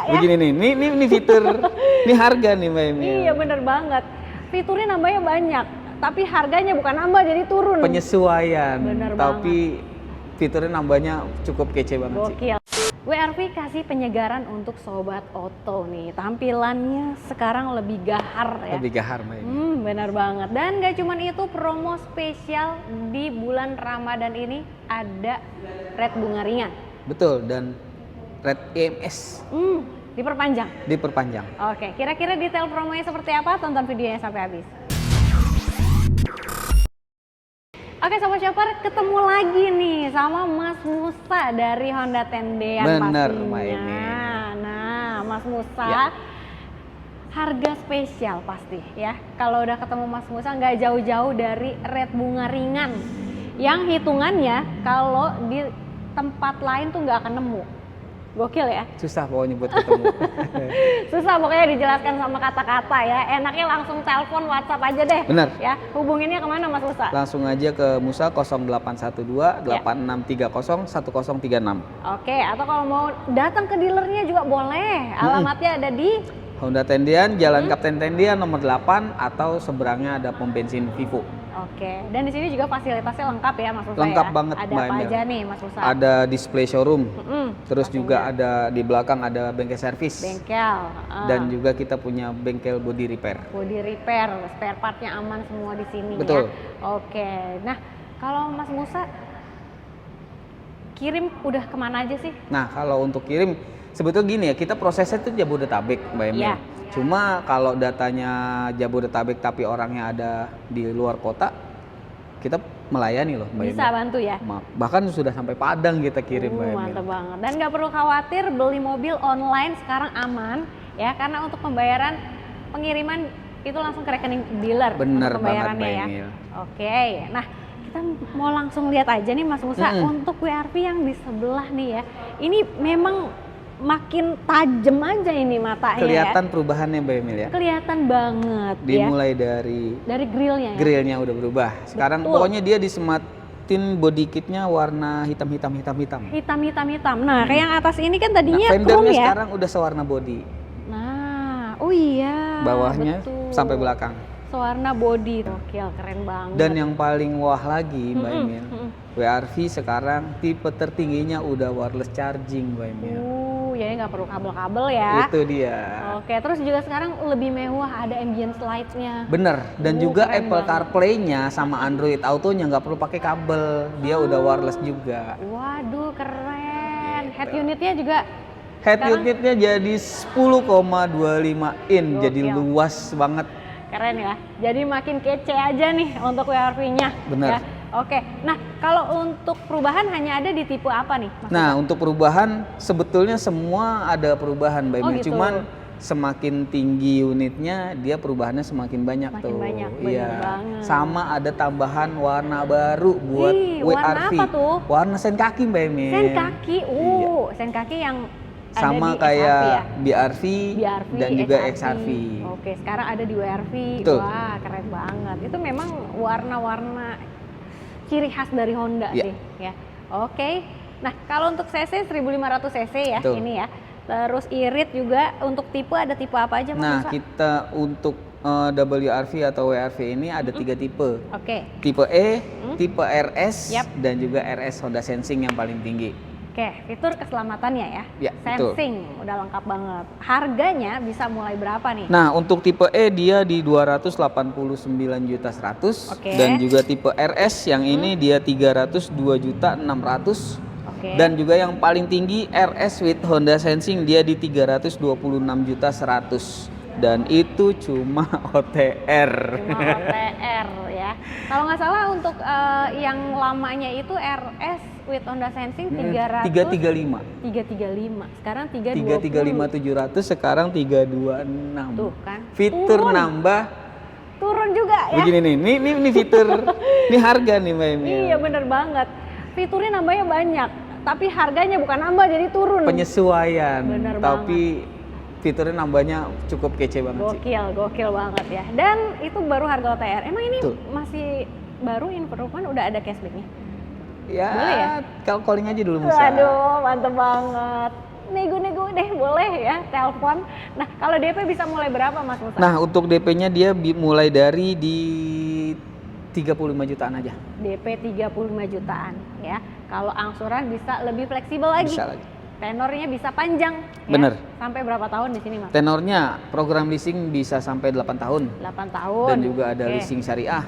ya. Begini nih fitur, ini harga nih Mbak Emil. Iya bener banget. Fiturnya nambahnya banyak, tapi harganya bukan nambah jadi turun. Penyesuaian. Bener Tapi fiturnya nambahnya cukup kece banget sih. Gokil. WRV kasih penyegaran untuk sobat oto nih. Tampilannya sekarang lebih gahar ya. Lebih gahar Mbak Emil. Benar banget. Dan gak cuman itu, promo spesial di bulan Ramadan ini ada red bunga ringan. Betul, dan red EMS Diperpanjang. diperpanjang. Oke, kira-kira detail promonya seperti apa? Tonton videonya sampai habis. Oke Sobat Shopper, ketemu lagi nih sama Mas Musa dari Honda Tendean Bener, pastinya. Mbak Eni. Nah, Mas Musa, Ya. harga spesial pasti ya. Kalau udah ketemu Mas Musa nggak jauh-jauh dari red bunga ringan. Yang hitungannya kalau di tempat lain tuh nggak akan nemu. Gokil ya. Susah pokoknya buat ketemu. Susah pokoknya dijelaskan sama kata-kata ya. Enaknya langsung telepon WhatsApp aja deh. Bener. Ya, hubunginnya kemana Mas Musa? Langsung aja ke Musa 0812 8630 1036. Oke, atau kalau mau datang ke dealernya juga boleh. Alamatnya ada di Honda Tendian, Jalan Kapten Tendian nomor 8 atau seberangnya ada pom bensin Vivo. Oke, dan di sini juga fasilitasnya lengkap ya Mas Musa. Lengkap ya? banget, Ada Mbak apa Emil. aja nih Mas Musa? Ada display showroom. Terus pastinya. juga ada di belakang ada bengkel servis. Bengkel. Dan juga kita punya bengkel body repair. Body repair, spare partnya aman semua di sini Betul. ya. Oke, nah kalau Mas Musa kirim udah kemana aja sih? Nah, kalau untuk kirim sebetulnya gini ya, kita prosesnya itu Jabodetabek, Mbak Emil. Iya. Cuma kalau datanya Jabodetabek tapi orangnya ada di luar kota, kita melayani loh, Mbak Bisa Emil. bantu ya? Bahkan sudah sampai Padang kita kirim, Mbak Emil. Mantap banget. Dan nggak perlu khawatir, beli mobil online sekarang aman ya, karena untuk pembayaran pengiriman itu langsung ke rekening dealer. Bener untuk banget, pembayarannya Mbak ya. Emil. Oke, nah kita mau langsung lihat aja nih Mas Musa untuk WRV yang di sebelah nih ya. Ini memang makin tajam aja ini matanya. Kelihatan ya. perubahannya, Mbak Emil ya. Kelihatan banget ya. Dimulai dari Grillnya ya. grillnya udah berubah. Sekarang Betul. pokoknya dia disematin body kitnya warna hitam. Hitam. Nah, kayak yang atas ini kan tadinya chrome Fendernya ya. sekarang udah sewarna body. Nah, oh iya. Bawahnya betul. sampai belakang. Sewarna body, gokil, keren banget. Dan yang paling wah lagi, Mbak Emil, WRV sekarang tipe tertingginya udah wireless charging, Mbak Emil. Jadi nggak perlu kabel-kabel ya. Itu dia. Oke, terus juga sekarang lebih mewah, ada ambient light-nya. Bener. Dan juga keren Apple banget. CarPlay-nya sama Android Auto-nya nggak perlu pakai kabel, dia udah wireless juga. Waduh, keren. Head unitnya juga Head sekarang unitnya jadi 10,25 in, jadi Gokil. luas banget. keren ya. Jadi makin kece aja nih untuk WRV-nya. Bener. Ya. Oke, nah kalau untuk perubahan hanya ada di tipe apa nih? Mas Nah, untuk perubahan sebetulnya semua ada perubahan, Mbak Oh, Emil. gitu. Cuman semakin tinggi unitnya, dia perubahannya semakin banyak Makin tuh. banyak, bener Iya. banget. Sama ada tambahan warna baru buat Wih, WRV. warna apa tuh? Warna sen kaki, Mbak Emil. Sen kaki, Iya. sen kaki yang Sama ada di kayak SRV ya? BRV, BRV, dan juga XRV. XRV. Oke, sekarang ada di WRV. Betul. Wah, keren banget. Itu memang warna-warna ciri khas dari Honda Iya. sih, ya. Oke. Nah, kalau untuk cc 1500 cc ya, Betul. ini ya. Terus irit juga untuk tipe ada tipe apa aja Mas Nah, Musa? kita untuk WRV atau WRV ini ada 3 tipe. Oke. Tipe E, tipe RS, Yap. dan juga RS Honda Sensing yang paling tinggi. Oke, fitur keselamatannya ya. Ya, betul. Sensing, udah lengkap banget. Harganya bisa mulai berapa nih? Nah, untuk tipe E dia di 289.100.000 Oke. dan juga tipe RS yang ini dia 302.600.000 Oke. dan juga yang paling tinggi RS with Honda Sensing dia di 326.100.000 dan itu cuma OTR. Cuma OTR ya. Kalau nggak salah untuk yang lamanya itu RS with Honda Sensing 335. 335. Sekarang 320. 335.700 sekarang 326. Tuh kan. Fitur Turun. nambah Turun juga ya. begini nih. Ini fitur. Ini harga nih, Mbak Emil. Iya bener banget. Fiturnya nambahnya banyak, tapi harganya bukan nambah jadi turun. Penyesuaian. Bener tapi fiturnya nambahnya cukup kece banget sih. Gokil banget ya. Dan itu baru harga OTR. Emang ini Betul. masih baru improvement udah ada cashbacknya? Ya, Boleh ya? kalau calling aja dulu Musa. Waduh, mantep banget. nego-nego deh boleh ya, telepon. Nah, kalau DP bisa mulai berapa Mas Musa? Nah, untuk DP-nya dia mulai dari di 35 jutaan aja. DP 35 jutaan ya. Kalau angsuran bisa lebih fleksibel lagi. Bisa lagi. Tenornya bisa panjang ya. Bener. Sampai berapa tahun di sini Mas? Tenornya program leasing bisa sampai 8 tahun. 8 tahun. Dan juga ada Oke. leasing syariah.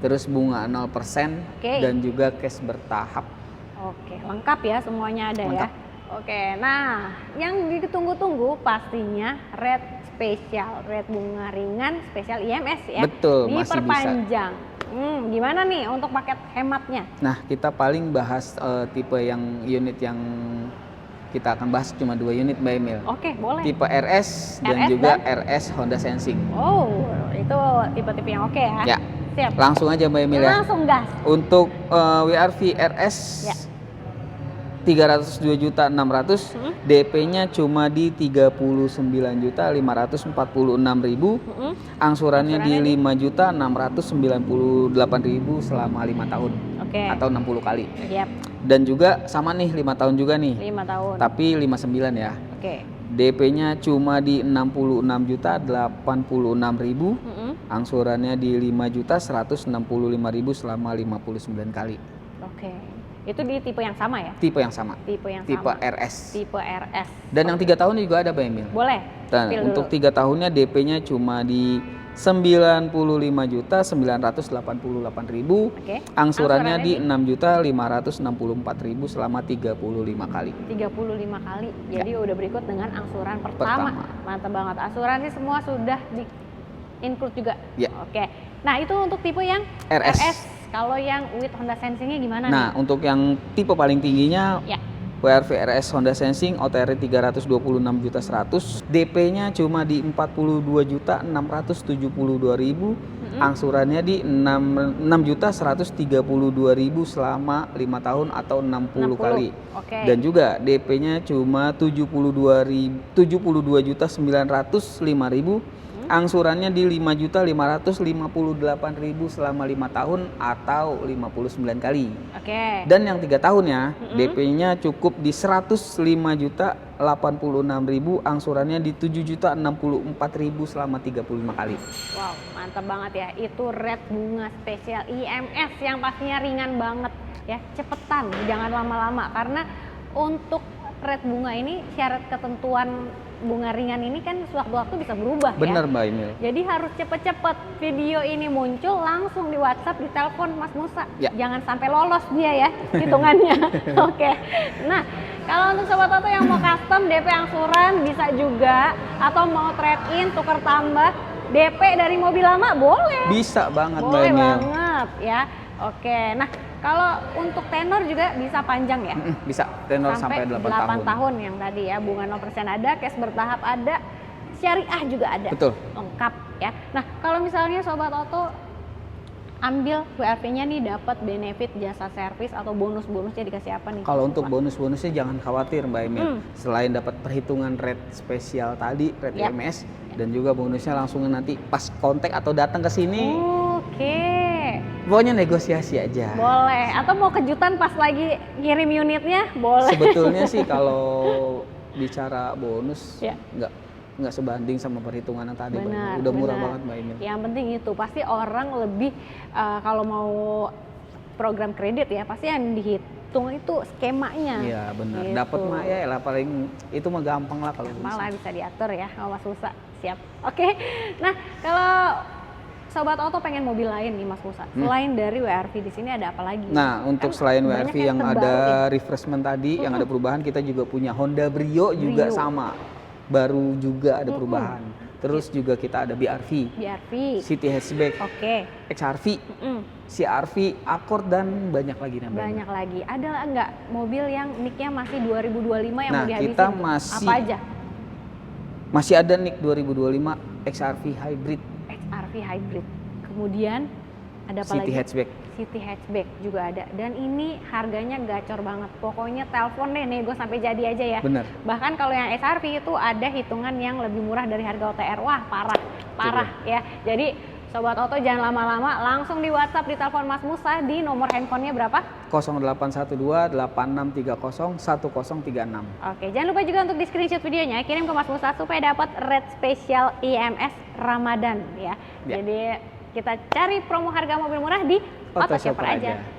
Terus bunga 0% Oke. dan juga cash bertahap. Oke, lengkap ya semuanya ada Lengkap. ya. Oke, nah yang ditunggu-tunggu pastinya rate spesial, rate bunga ringan spesial IMS ya. Betul, masih bisa. Diperpanjang. Gimana nih untuk paket hematnya? Nah, kita paling bahas tipe yang unit yang kita akan bahas cuma 2 unit Mbak Emil. Oke, boleh. Tipe RS dan RS juga dan? RS Honda Sensing. Oh, itu tipe-tipe yang oke ya. Ya. Siap. Langsung aja Mbak Emil ya. Langsung gas. Untuk WRV RS Ya. 302.600.000, DP-nya cuma di 39.546.000, angsurannya di 5.698.000 selama 5 tahun Oke. atau 60 kali. Siap. Dan juga sama nih 5 tahun juga nih. 5 tahun. Tapi 59 ya. Oke. DP-nya cuma di 66.086.000, angsurannya di 5.165.000 selama 59 kali. Oke. Itu di tipe yang sama ya? Tipe yang sama. Tipe yang Tipe sama. RS. Tipe RS. Dan yang 3 tahun juga ada Mbak Emil. Boleh. Dan Spill untuk dulu. 3 tahunnya DP-nya cuma di 95.988.000, Oke. angsurannya di Angsurannya 6.564.000 selama 35 kali. 35 kali. Jadi udah berikut dengan angsuran pertama. Pertama. Mantap banget. Asuransi semua sudah di include juga. Ya. Oke. Nah, itu untuk tipe yang RS. Kalau yang with Honda Sensing-nya gimana Nah, untuk yang tipe paling tingginya nih? Ya. WRV RS Honda Sensing OTR 326.100.000, DP-nya cuma di 42.672.000, angsurannya di 6.132.000 selama 5 tahun atau 60 kali. Oke. Dan juga DP-nya cuma 72.905.000, angsurannya di 5.558.000 selama 5 tahun atau 59 kali. Oke. Dan yang 3 tahunnya DP-nya cukup di 105.086.000, angsurannya di 7.064.000 selama 35 kali. Wow, mantap banget ya. Itu rate bunga spesial IMS yang pastinya ringan banget ya. Cepetan, jangan lama-lama karena untuk rate bunga ini syarat ketentuan bunga ringan ini kan sewaktu-waktu bisa berubah. Bener ya. Mbak Emil. Jadi harus cepet-cepet video ini muncul langsung di WhatsApp, di telepon Mas Musa. Ya. Jangan sampai lolos dia ya hitungannya. Oke. Nah, kalau untuk sobat Auto yang mau custom DP angsuran bisa juga, atau mau trade in tukar tambah DP dari mobil lama boleh. Bisa banget Mbak Boleh Emil. banget ya. Oke. Nah, kalau untuk tenor juga bisa panjang ya. Bisa tenor sampai 8 tahun yang tadi ya, bunga 0% ada, cash bertahap ada, syariah juga ada. Betul. Lengkap ya. Nah, kalau misalnya sobat Auto ambil WRV-nya nih dapat benefit jasa servis atau bonus-bonusnya dikasih apa nih? Kalau untuk Pak? bonus-bonusnya jangan khawatir Mbak Emil. Selain dapat perhitungan rate spesial tadi, rate Yap. IMS, dan juga bonusnya langsung nanti pas kontak atau datang ke sini. Oke. Pokoknya negosiasi aja. Boleh. Atau mau kejutan pas lagi ngirim unitnya? Boleh. Sebetulnya sih kalau bicara bonus Ya. nggak sebanding sama perhitungan yang tadi, Mbak Emil. Benar, Udah murah benar. banget Mbak Emil. Yang penting itu pasti orang lebih kalau mau program kredit ya pasti yang dihitung itu skemanya. Iya benar. Gitu. Dapat mah ya lah paling itu mah gampang lah kalau Malah bisa. bisa diatur ya sama Mas Musa. Siap. Oke. Nah, kalau sobat auto pengen mobil lain nih Mas Musa, selain dari WRV di sini ada apa lagi? Nah, untuk Kan selain banyak WRV yang terbaru ada nih. refreshment tadi, yang ada perubahan, kita juga punya Honda Brio juga Brio. sama. Baru juga ada perubahan. Terus juga kita ada BRV, BRV. City Hatchback, Oke. XRV, Mm-mm. CRV, Accord, dan banyak lagi namanya. Banyak lagi. Ada nggak mobil yang nicknya masih 2025 yang Nah, mau dihabisin? kita tuh? masih- Apa aja? Masih ada nih 2025 XRV Hybrid, XRV Hybrid. Kemudian ada apa City lagi? Hatchback. City Hatchback juga ada. Dan ini harganya gacor banget. Pokoknya telepon deh nego sampai jadi aja ya. Bener. Bahkan kalau yang SRV itu ada hitungan yang lebih murah dari harga OTR. Wah, parah ya. Jadi Sobat Oto jangan lama-lama, langsung di WhatsApp, di telepon Mas Musa di nomor handphonenya berapa? 0812 8630 1036. Oke, jangan lupa juga untuk di screenshot videonya, kirim ke Mas Musa supaya dapat rate spesial IMS Ramadan ya. Ya. Jadi kita cari promo harga mobil murah di Oto Shopper aja.